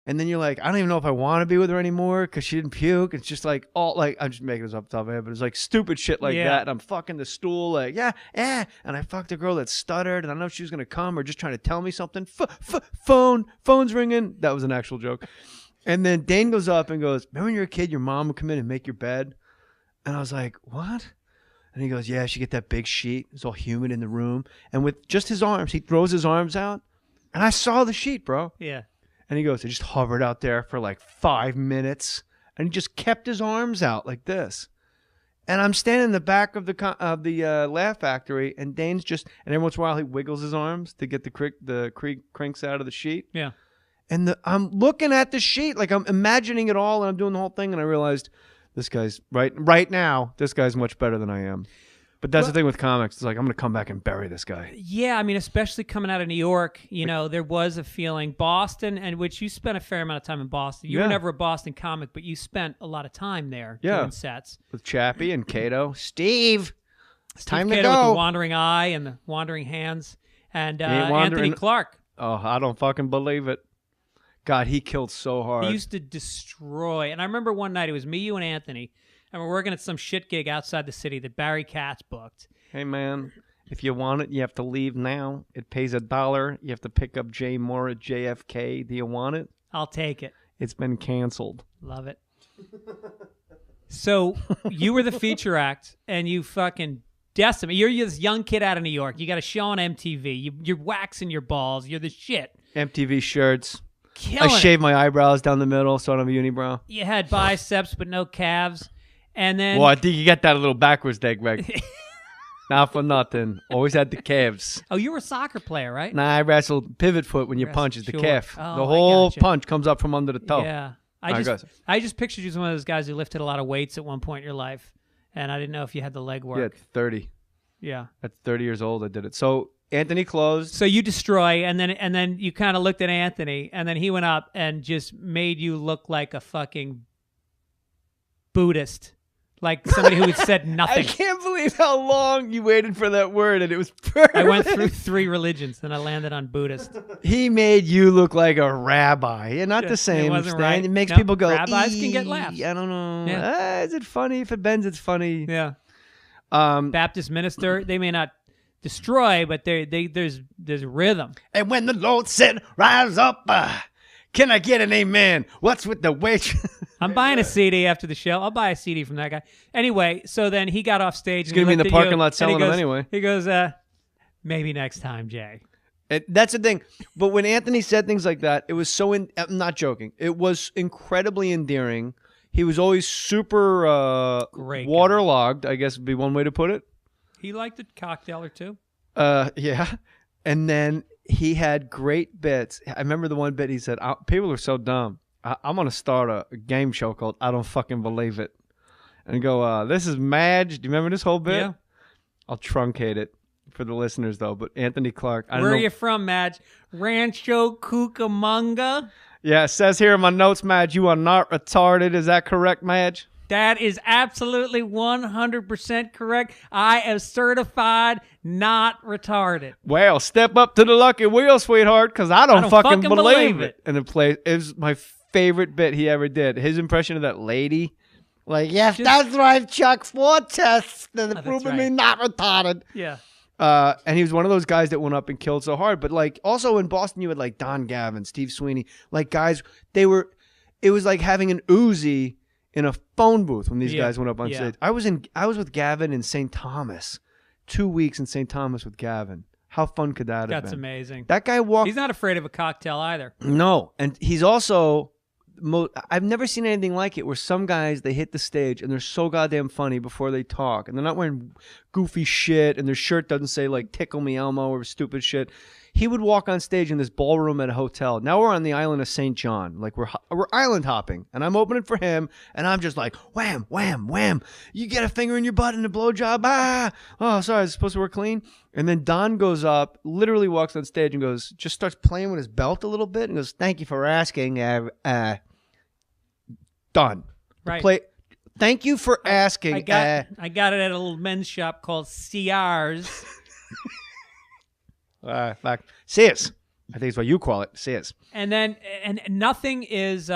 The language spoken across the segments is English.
And then you're like, I don't even know if I want to be with her anymore because she didn't puke. It's just like all like I'm just making this up the top of my head, but it's like stupid shit like that. And I'm fucking the stool like yeah. And I fucked a girl that stuttered, and I don't know if she was gonna come or just trying to tell me something. Phone's ringing. That was an actual joke. And then Dane goes up and goes, remember when you were a kid, your mom would come in and make your bed? And I was like, what? And he goes, yeah, she get that big sheet. It's all humid in the room, and with just his arms, he throws his arms out, and I saw the sheet, bro. Yeah. And he goes, it just hovered out there for like 5 minutes. And he just kept his arms out like this. And I'm standing in the back of the Laugh Factory, and Dane's just, and every once in a while he wiggles his arms to get the crinks out of the sheet. Yeah. And I'm looking at the sheet, like I'm imagining it all, and I'm doing the whole thing, and I realized this guy's, right now, this guy's much better than I am. But that's the thing with comics. It's like, I'm going to come back and bury this guy. Yeah, I mean, especially coming out of New York, there was a feeling. Boston, and which you spent a fair amount of time in Boston. You were never a Boston comic, but you spent a lot of time there doing sets. With Chappie and Cato. Steve, it's time to Cato go. With the Wandering Eye and the Wandering Hands. And Anthony Clark. Oh, I don't fucking believe it. God, he killed so hard. He used to destroy. And I remember one night, it was me, you, and Anthony. And we're working at some shit gig outside the city that Barry Katz booked. Hey, man, if you want it, you have to leave now. It pays $1. You have to pick up Jay Mohr at JFK. Do you want it? I'll take it. It's been canceled. Love it. So you were the feature act, and you fucking decimate. You're this young kid out of New York. You got a show on MTV. You're waxing your balls. You're the shit. MTV shirts. Killing I shaved my eyebrows down the middle, so I don't have a unibrow. You had biceps, but no calves. And then, well, I think you got that a little backwards there, Greg. Not for nothing. Always had the calves. Oh, you were a soccer player, right? Nah, I wrestled pivot foot when you punch is the calf. Oh, the whole punch comes up from under the toe. Yeah. I just pictured you as one of those guys who lifted a lot of weights at one point in your life, and I didn't know if you had the leg work. Yeah, 30. Yeah. At 30 years old, I did it. So Anthony closed. So you destroy, and then you kind of looked at Anthony, and then he went up and just made you look like a fucking Buddhist. Like somebody who had said nothing. I can't believe how long you waited for that word, and it was perfect. I went through 3 religions, and I landed on Buddhist. He made you look like a rabbi. Yeah, not the same. It wasn't right. It makes people go, rabbis can get laughs. I don't know. Yeah. Is it funny? If it bends, it's funny. Yeah. Baptist minister, they may not destroy, but there's rhythm. And when the Lord said, rise up, can I get an amen? What's with the waitress? I'm buying a CD after the show. I'll buy a CD from that guy. Anyway, so then he got off stage. He's going to be in the parking lot selling them anyway. He goes, maybe next time, Jay. That's the thing. But when Anthony said things like that, it was so, I'm not joking, it was incredibly endearing. He was always super great waterlogged, I guess would be one way to put it. He liked a cocktail or two. Yeah. And then he had great bits. I remember the one bit he said, people are so dumb. I'm going to start a game show called I Don't Fucking Believe It. And go, this is Madge. Do you remember this whole bit? Yeah. I'll truncate it for the listeners, though. But Anthony Clark. Where are you from, Madge? Rancho Cucamonga? Yeah, it says here in my notes, Madge, you are not retarded. Is that correct, Madge? That is absolutely 100% correct. I am certified not retarded. Well, step up to the lucky wheel, sweetheart, because I don't fucking believe it. And it was my favorite bit he ever did. His impression of that lady. Like, yes, that's right, Chuck. 4 tests that proving me not retarded. Yeah. And he was one of those guys that went up and killed so hard. But, like, also in Boston, you had, like, Don Gavin, Steve Sweeney. Like, guys, it was like having an Uzi in a phone booth when these guys went up on stage. I was with Gavin in St. Thomas. 2 weeks in St. Thomas with Gavin. How fun could that have been? That's amazing. That guy walked. He's not afraid of a cocktail either. No, and he's also. I've never seen anything like it where some guys, they hit the stage and they're so goddamn funny before they talk, and they're not wearing goofy shit, and their shirt doesn't say like "Tickle Me Elmo" or stupid shit. He would walk on stage in this ballroom at a hotel. Now we're on the island of St. John. Like we're island hopping. And I'm opening for him. And I'm just like, wham, wham, wham. You get a finger in your butt in a blowjob. Ah. Oh, sorry. It's supposed to work clean. And then Don goes up, literally walks on stage and goes, just starts playing with his belt a little bit. And goes, thank you for asking. Done. Right. Thank you for asking. I got it at a little men's shop called CR's. Sears. I think it's what you call it. Sis. And then, and nothing is,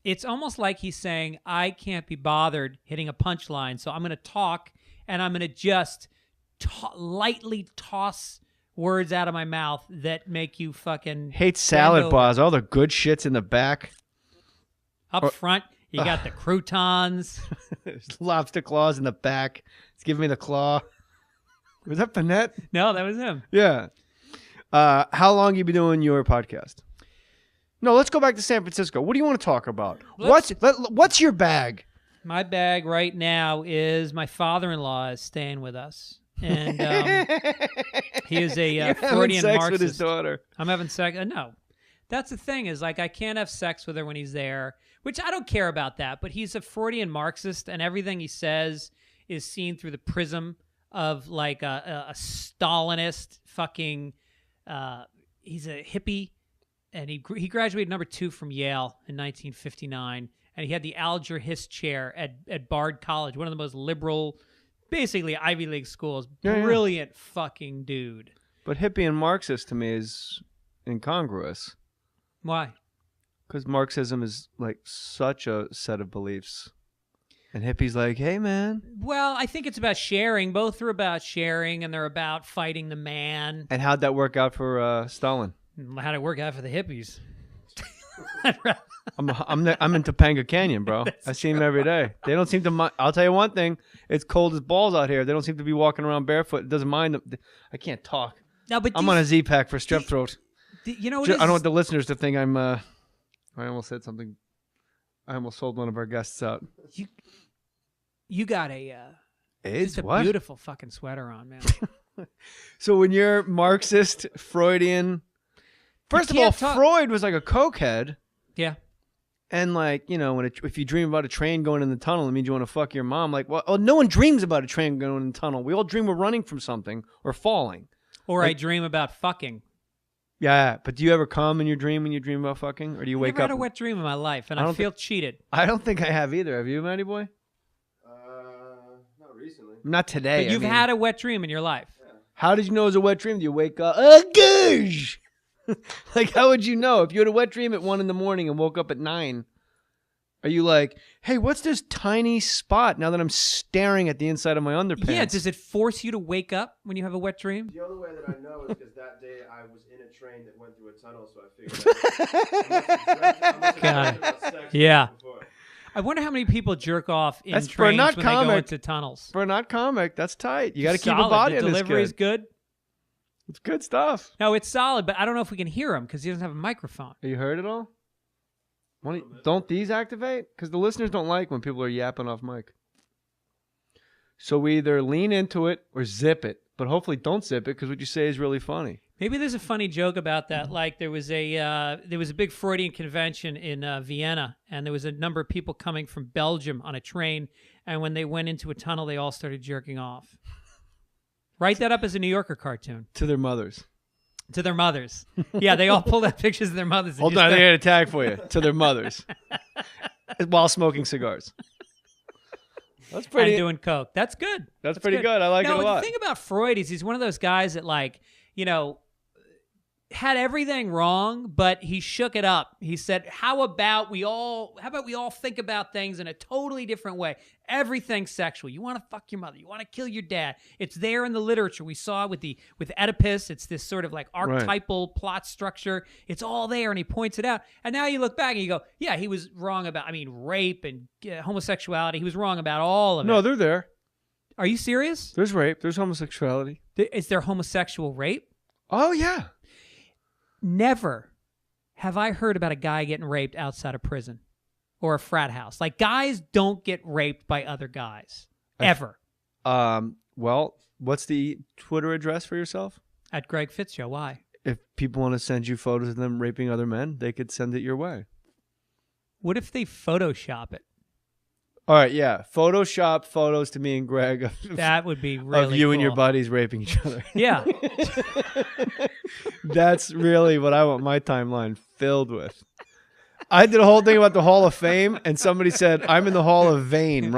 it's almost like he's saying, I can't be bothered hitting a punchline, so I'm going to talk, and I'm going to just lightly toss words out of my mouth that make you fucking hate salad bars. All the good shit's in the back. Up front, you got the croutons. Lobster claws in the back. It's giving me the claw. Was that Panette? No, that was him. Yeah. How long you been doing your podcast? No, let's go back to San Francisco. What do you want to talk about? What's your bag? My bag right now is my father-in-law is staying with us. And he is a Freudian sex Marxist. with his daughter. I'm having sex. No. That's the thing is, like, I can't have sex with her when he's there, which I don't care about that. But he's a Freudian Marxist, and everything he says is seen through the prism of, like, a Stalinist fucking... he's a hippie, and he graduated number 2 from Yale in 1959, and he had the Alger Hiss chair at Bard College, one of the most liberal, basically Ivy League schools. Brilliant fucking dude. But hippie and Marxist to me is incongruous. Why? Because Marxism is like such a set of beliefs. And hippie's like, hey, man. Well, I think it's about sharing. Both are about sharing, and they're about fighting the man. And how'd that work out for Stalin? How'd it work out for the hippies? I'm in Topanga Canyon, bro. I see them every day. They don't seem to. I'll tell you one thing. It's cold as balls out here. They don't seem to be walking around barefoot. It doesn't mind them. I can't talk. No, but I'm on a Z-Pack for strep throat. You know, I don't want the listeners to think I'm. I almost said something. I almost sold one of our guests out. You got a beautiful fucking sweater on, man. So when you're Marxist, Freudian, first of all, Freud was like a cokehead. Yeah. And like, you know, if you dream about a train going in the tunnel, it means you want to fuck your mom. Like, well, no one dreams about a train going in the tunnel. We all dream we're running from something or falling. Or like, I dream about fucking. Yeah, but do you ever come in your dream when you dream about fucking? Or do you wake up? I've never had a wet dream in my life, and I feel cheated. I don't think I have either. Have you, Matty Boy? Not recently. Not today. But you've had a wet dream in your life. Yeah. How did you know it was a wet dream? Do you wake up? Gosh! Like, how would you know? If you had a wet dream at 1 a.m. and woke up at 9, are you like, hey, what's this tiny spot now that I'm staring at the inside of my underpants? Yeah, does it force you to wake up when you have a wet dream? The only way that I know is because that day I was in a train that went through a tunnel, so I figured yeah. I wonder how many people jerk off in trains when they go into tunnels. For a not comic, that's tight. You got to keep a body in this. The delivery is good. It's good stuff. No, it's solid, but I don't know if we can hear him because he doesn't have a microphone. Have you heard it all? Don't these activate? Because the listeners don't like when people are yapping off mic. So we either lean into it or zip it, but hopefully don't zip it because what you say is really funny. Maybe there's a funny joke about that. Like there was a big Freudian convention in Vienna, and there was a number of people coming from Belgium on a train, and when they went into a tunnel, they all started jerking off. Write that up as a New Yorker cartoon. To their mothers. To their mothers. Yeah, they all pulled out pictures of their mothers. Hold on, I got a tag for you. To their mothers. While smoking cigars. That's pretty. And doing coke. That's good. That's pretty good. I like it a lot. The thing about Freud is he's one of those guys that, like, you know, had everything wrong, but he shook it up. He said, how about we all think about things in a totally different way? Everything's sexual. You want to fuck your mother. You want to kill your dad. It's there in the literature. We saw with Oedipus. It's this sort of like archetypal plot structure. It's all there, and he points it out. And now you look back and you go, yeah, he was wrong about, rape and homosexuality. He was wrong about all of it. No, they're there. Are you serious? There's rape. There's homosexuality. Is there homosexual rape? Oh, yeah. Never have I heard about a guy getting raped outside of prison or a frat house. Like, guys don't get raped by other guys. Ever. Well, what's the Twitter address for yourself? At Greg Fitzshow. Why? If people want to send you photos of them raping other men, they could send it your way. What if they Photoshop it? All right, yeah. Photoshop photos to me and Greg. That would be really of you cool. and your buddies raping each other. Yeah. That's really what I want my timeline filled with. I did a whole thing about the Hall of Fame, and somebody said, I'm in the Hall of Vain,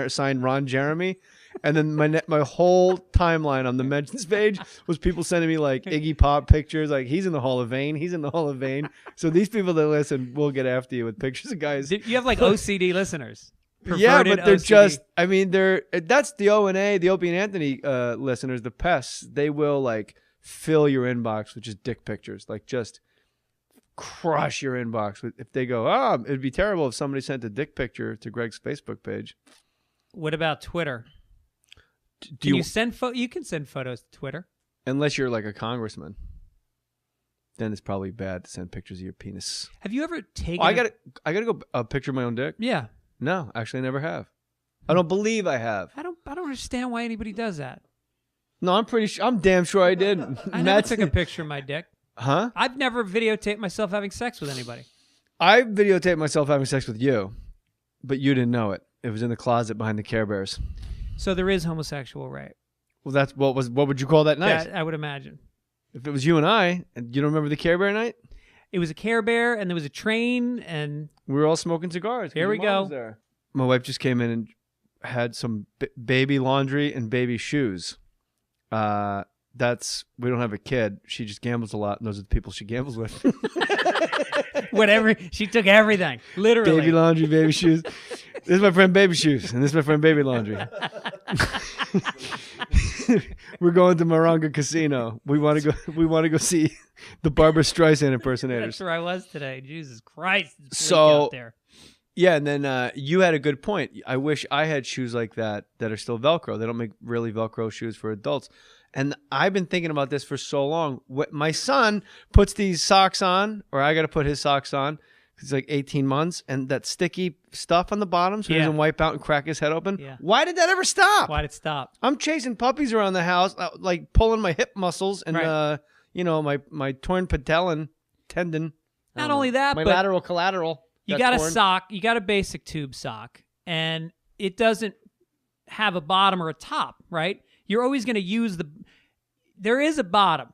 signed Ron Jeremy. And then my whole timeline on the mentions page was people sending me like Iggy Pop pictures, like he's in the Hall of Fame, he's in the Hall of Fame. So these people that listen will get after you with pictures of guys. You have like OCD listeners. Yeah, but they're OCD. just, I mean, that's the O&A, the Opie and Anthony listeners, the pests. They will like fill your inbox with just dick pictures, like just crush your inbox. If they go, it'd be terrible if somebody sent a dick picture to Greg's Facebook page. What about Twitter? Do you send You can send photos to Twitter. Unless you're like a congressman. Then it's probably bad to send pictures of your penis. Have you ever taken I gotta go a picture of my own dick? Yeah. No, actually I never have. I don't believe I have. I don't understand why anybody does that. No, I'm damn sure I did. I never took a picture of my dick. Huh? I've never videotaped myself having sex with anybody. I videotaped myself having sex with you, but you didn't know it. It was in the closet behind the Care Bears. So there is homosexual rape. Well, that's what would you call that night? I would imagine. If it was you and I, and you don't remember the Care Bear night? It was a Care Bear, and there was a train, and we were all smoking cigars. Here we go. My wife just came in and had some baby laundry and baby shoes. We don't have a kid. She just gambles a lot, and those are the people she gambles with. Whatever. She took everything, literally. Baby laundry, baby shoes. This is my friend Baby Shoes, and this is my friend Baby Laundry. We're going to Moronga Casino. We want to go see the Barbra Streisand impersonators. That's where I was today. Jesus Christ! It's bleak So out there. Yeah, and then you had a good point. I wish I had shoes like that are still Velcro. They don't make really Velcro shoes for adults. And I've been thinking about this for so long. My son puts these socks on, or I got to put his socks on. He's like 18 months, and that sticky stuff on the bottom so he doesn't wipe out and crack his head open. Yeah. Why did that ever stop? Why did it stop? I'm chasing puppies around the house, like pulling my hip muscles and my torn patellar tendon. Not only that, my but lateral collateral. You got a sock. You got a basic tube sock, and it doesn't have a bottom or a top, right? You're always going to use there is a bottom.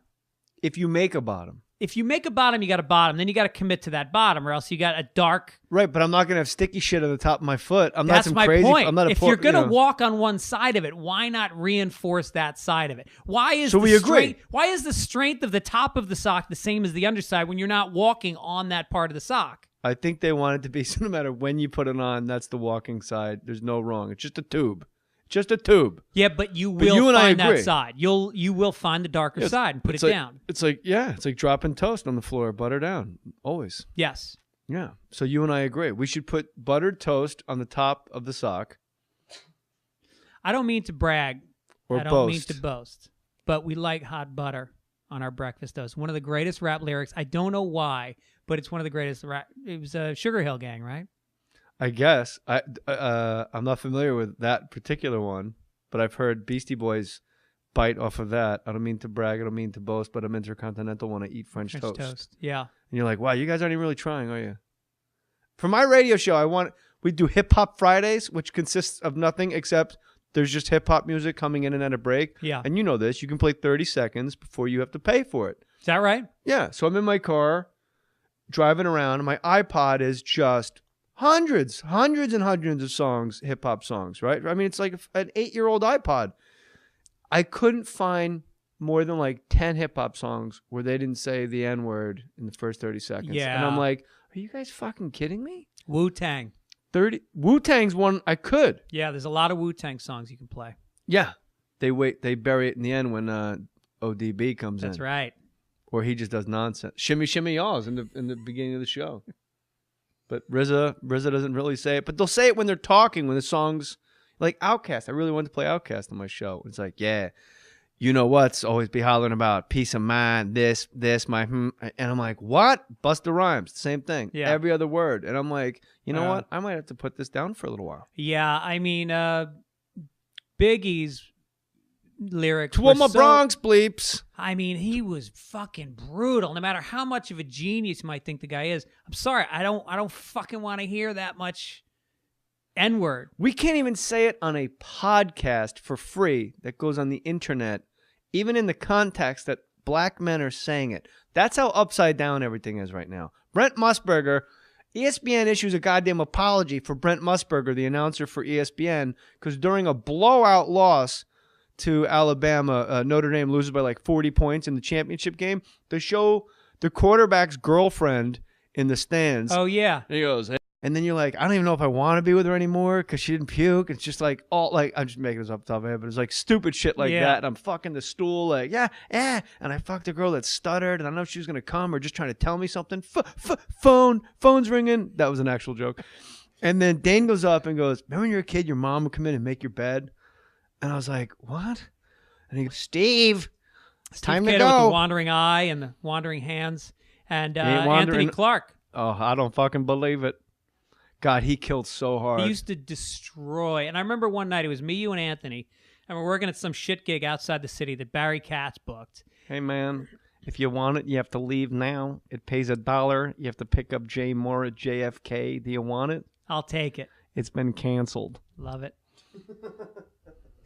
If you make a bottom. If you make a bottom, you got a bottom. Then you got to commit to that bottom, or else you got a dark. Right, but I'm not going to have sticky shit on the top of my foot. That's not some my crazy. point. I'm not if you're going to walk on one side of it, why not reinforce that side of it? Why is agree. Why is the strength of the top of the sock the same as the underside when you're not walking on that part of the sock? I think they want it to be so no matter when you put it on, that's the walking side. There's no wrong. It's just a tube. Just a tube. Yeah, but you will find that agree. side. You will find the darker side and put it down. It's like dropping toast on the floor, butter down. Always. Yes. Yeah. So you and I agree. We should put buttered toast on the top of the sock. I don't mean to brag. I don't mean to boast. But we like hot butter on our breakfast toast. One of the greatest rap lyrics. I don't know why, but it's one of the greatest rap. It was a Sugar Hill Gang, right? I guess. I'm not familiar with that particular one, but I've heard Beastie Boys bite off of that. I don't mean to brag. I don't mean to boast, but I'm intercontinental when I eat French toast. Yeah. And you're like, wow, you guys aren't even really trying, are you? For my radio show, we do Hip Hop Fridays, which consists of nothing except there's just hip hop music coming in and at a break. Yeah. And you know this. You can play 30 seconds before you have to pay for it. Is that right? Yeah. So I'm in my car driving around, and my iPod is just hundreds and hundreds of songs, hip hop songs, right? I mean, it's like an 8-year-old iPod. I couldn't find more than like 10 hip hop songs where they didn't say the N word in the first 30 seconds. Yeah. And I'm like, are you guys fucking kidding me? Wu-Tang. Wu-Tang's one I could. Yeah, there's a lot of Wu-Tang songs you can play. Yeah. They bury it in the end when ODB comes in. That's right. Or he just does nonsense. Shimmy, shimmy, yaws in the beginning of the show. But RZA doesn't really say it. But they'll say it when they're talking, when the song's like Outkast. I really wanted to play Outkast on my show. It's like, yeah, you know what's always be hollering about peace of mind, this, my, And I'm like, what? Busta Rhymes, same thing. Yeah. Every other word. And I'm like, you know what? I might have to put this down for a little while. Yeah, I mean, Biggie's lyrics To all my Bronx bleeps. I mean, he was fucking brutal. No matter how much of a genius you might think the guy is. I'm sorry, I don't fucking want to hear that much N-word. We can't even say it on a podcast for free that goes on the internet, even in the context that black men are saying it. That's how upside down everything is right now. Brent Musburger ESPN issues a goddamn apology for Brent Musburger, the announcer for ESPN, because during a blowout loss to Alabama, Notre Dame loses by like 40 points in the championship game. They show the quarterback's girlfriend in the stands. Oh, yeah. And he goes, hey. And then you're like, I don't even know if I want to be with her anymore because she didn't puke. It's just like, all like, I'm just making this up the top of my head, but it's like stupid shit like that. And I'm fucking the stool, like, yeah. And I fucked a girl that stuttered, and I don't know if she was going to come or just trying to tell me something. Phone's ringing. That was an actual joke. And then Dane goes up and goes, remember when you were a kid, your mom would come in and make your bed? And I was like, what? And he goes, Steve, it's time to go. With the wandering eye and the wandering hands. And Anthony Clark. Oh, I don't fucking believe it. God, he killed so hard. He used to destroy. And I remember one night, it was me, you, and Anthony, and we're working at some shit gig outside the city that Barry Katz booked. Hey, man, if you want it, you have to leave now. It pays $1. You have to pick up Jay Mohr at JFK. Do you want it? I'll take it. It's been canceled. Love it.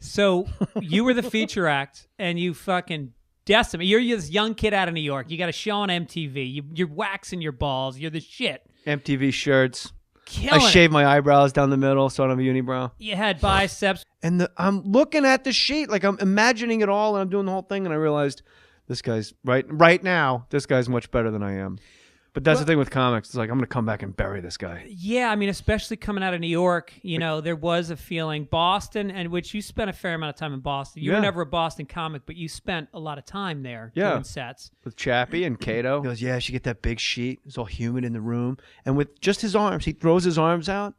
So you were the feature act, and you fucking decimate. You're this young kid out of New York. You got a show on MTV. You're waxing your balls. You're the shit. MTV shirts. Killing I shaved my eyebrows down the middle so I don't have a unibrow. You had biceps. And I'm looking at the sheet, like I'm imagining it all, and I'm doing the whole thing, and I realized this guy's right now, this guy's much better than I am. But that's the thing with comics. It's like, I'm going to come back and bury this guy. Yeah, I mean, especially coming out of New York, you know, there was a feeling. Boston, and which you spent a fair amount of time in Boston. You were never a Boston comic, but you spent a lot of time there doing sets. With Chappie and Cato. He goes, yeah, she get that big sheet. It's all humid in the room. And with just his arms, he throws his arms out.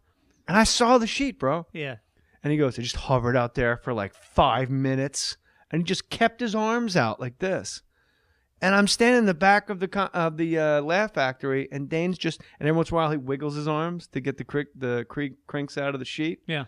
And I saw the sheet, bro. Yeah. And he goes, it just hovered out there for like 5 minutes. And he just kept his arms out like this. And I'm standing in the back of the Laugh Factory, and Dane's just, and every once in a while he wiggles his arms to get the crinks out of the sheet. Yeah.